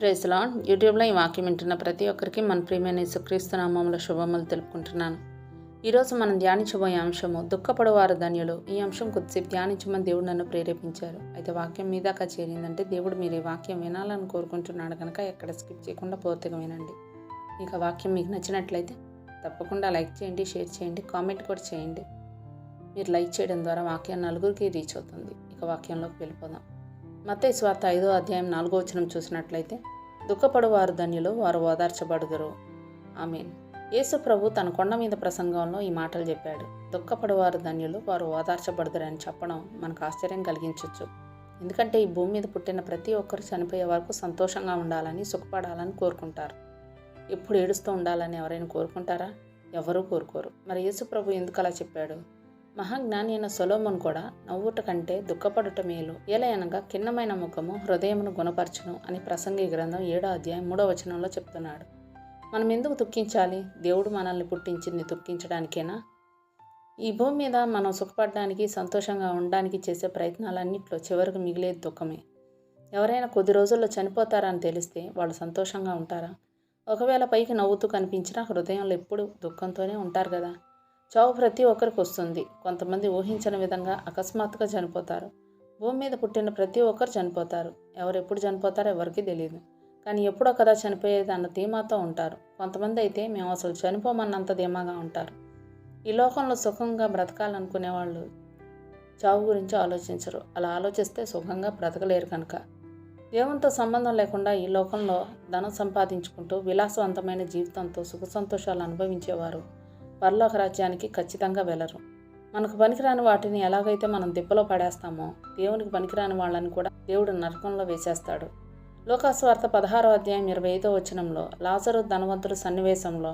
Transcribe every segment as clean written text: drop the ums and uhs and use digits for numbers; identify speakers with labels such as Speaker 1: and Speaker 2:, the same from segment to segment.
Speaker 1: Praise lord. యూట్యూబ్లో ఈ వాక్యం వింటున్న ప్రతి ఒక్కరికి మన ప్రియమైన యేసుక్రీస్తు నామములో శుభములు తెలుపుకుంటున్నాను. ఈరోజు మనం ధ్యానించబోయే అంశము దుఃఖపడువారు ధన్యులు. ఈ అంశం కొద్దిసేపు ధ్యానించమని దేవుడు నన్ను ప్రేరేపించారు. అయితే వాక్యం మీదాకా చేరిందంటే దేవుడు మీరు ఈ వాక్యం వినాలని కోరుకుంటున్నాడు కనుక ఎక్కడ స్కిప్ చేయకుండా పూర్తిగా వినండి. ఇక వాక్యం మీకు నచ్చినట్లయితే తప్పకుండా లైక్ చేయండి, షేర్ చేయండి, కామెంట్ కూడా చేయండి. మీరు లైక్ చేయడం ద్వారా వాక్యం నలుగురికి రీచ్ అవుతుంది. ఇక వాక్యంలోకి వెళ్ళిపోదాం. మత్తయి సువార్త 5వ అధ్యాయం 4వ వచనం చూసినట్లయితే, దుఃఖపడువారు ధన్యులు, వారు ఓదార్చబడుదురు. ఆమేన్. యేసు ప్రభు తన కొండ మీద ప్రసంగంలో ఈ మాటలు చెప్పాడు. దుఃఖపడువారు ధన్యులు, వారు ఓదార్చబడుదురు అని చెప్పడం మనకు ఆశ్చర్యం కలిగించవచ్చు. ఎందుకంటే ఈ భూమి మీద పుట్టిన ప్రతి ఒక్కరు చనిపోయే వరకు సంతోషంగా ఉండాలని, సుఖపడాలని కోరుకుంటారు. ఎప్పుడు ఏడుస్తూ ఉండాలని ఎవరైనా కోరుకుంటారా? ఎవరూ కోరుకోరు. మరి యేసు ప్రభు ఎందుకు అలా చెప్పాడు? మహాజ్ఞాని అయిన సొలొమోను కూడా నవ్వుట కంటే దుఃఖపడుట మేలు, ఏలయనగా కిన్నమైన ముఖము హృదయమును గుణపరచును అని ప్రసంగి గ్రంథం 7వ అధ్యాయం 3వ వచనంలో చెప్తున్నాడు. మనం ఎందుకు దుఃఖించాలి? దేవుడు మనల్ని పుట్టించింది దుఃఖించడానికేనా? ఈ భూమి మీద మనం సుఖపడడానికి, సంతోషంగా ఉండడానికి చేసే ప్రయత్నాలన్నింటిలో చివరికి మిగిలేది దుఃఖమే. ఎవరైనా కొద్ది రోజుల్లో చనిపోతారని తెలిస్తే వాళ్ళు సంతోషంగా ఉంటారా? ఒకవేళ పైకి నవ్వుతూ కనిపించినా హృదయంలో ఎప్పుడు దుఃఖంతోనే ఉంటారు కదా. చావు ప్రతి ఒక్కరికి వస్తుంది. కొంతమంది ఊహించని విధంగా అకస్మాత్తుగా చనిపోతారు. భూమి మీద పుట్టిన ప్రతి ఒక్కరు చనిపోతారు. ఎవరెప్పుడు చనిపోతారో ఎవరికీ తెలియదు. కానీ ఎప్పుడో కదా చనిపోయేది అన్న ధీమాతో ఉంటారు. కొంతమంది అయితే మేము అసలు చనిపోమన్నంత ధీమాగా ఉంటారు. ఈ లోకంలో సుఖంగా బ్రతకాలనుకునే వాళ్ళు చావు గురించి ఆలోచించరు. అలా ఆలోచిస్తే సుఖంగా బ్రతకలేరు కనుక. దేవునితో సంబంధం లేకుండా ఈ లోకంలో ధనం సంపాదించుకుంటూ విలాసవంతమైన జీవితంతో సుఖ సంతోషాలు అనుభవించేవారు పరలోక రాజ్యానికి ఖచ్చితంగా వెళ్ళరు. మనకు పనికిరాని వాటిని ఎలాగైతే మనం దిబ్బలో పడేస్తామో, దేవునికి పనికిరాని వాళ్ళని కూడా దేవుడు నరకంలో వేసేస్తాడు. లూకాసు వార్త 16వ అధ్యాయం 25వ వచనంలో లాజరు ధనవంతుడు సన్నివేశంలో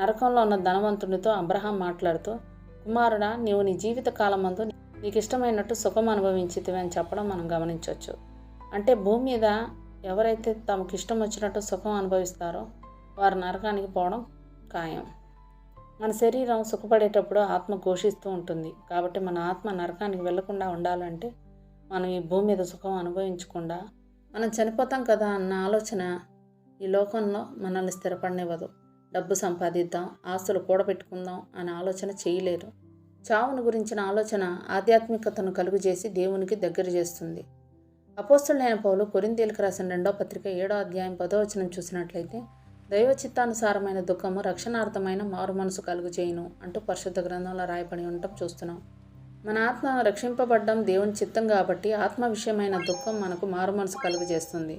Speaker 1: నరకంలో ఉన్న ధనవంతునితో అబ్రహాం మాట్లాడుతూ, కుమారుడా, నీవు నీ జీవిత కాలమందు నీకు ఇష్టమైనట్టు సుఖం అనుభవించితివి అని చెప్పడం మనం గమనించవచ్చు. అంటే భూమి మీద ఎవరైతే తమకు ఇష్టం వచ్చినట్టు సుఖం అనుభవిస్తారో వారు నరకానికి పోవడం ఖాయం. మన శరీరం సుఖపడేటప్పుడు ఆత్మ ఘోషిస్తూ ఉంటుంది. కాబట్టి మన ఆత్మ నరకానికి వెళ్లకుండా ఉండాలంటే మనం ఈ భూమి మీద సుఖం అనుభవించకుండా, మనం చనిపోతాం కదా అన్న ఆలోచన ఈ లోకంలో మనల్ని స్థిరపడనివ్వదు. డబ్బు సంపాదిద్దాం, ఆస్తులు కూడబెట్టుకుందాం అనే ఆలోచన చేయలేరు. చావును గురించిన ఆలోచన ఆధ్యాత్మికతను కలుగజేసి దేవునికి దగ్గర చేస్తుంది. అపోస్తలుడైన పౌలు కొరింథీయులకు రాసిన 2వ పత్రిక 7వ అధ్యాయం 10వ వచనం చూసినట్లయితే, దైవ చిత్తానుసారమైన దుఃఖము రక్షణార్థమైన మారు మనసు కలుగుచేయును అంటూ పరిశుద్ధ గ్రంథంలో రాయబడి ఉండటం చూస్తున్నాం. మన ఆత్మ రక్షింపబడ్డం దేవుని చిత్తం కాబట్టి ఆత్మ విషయమైన దుఃఖం మనకు మారు మనసు కలుగజేస్తుంది.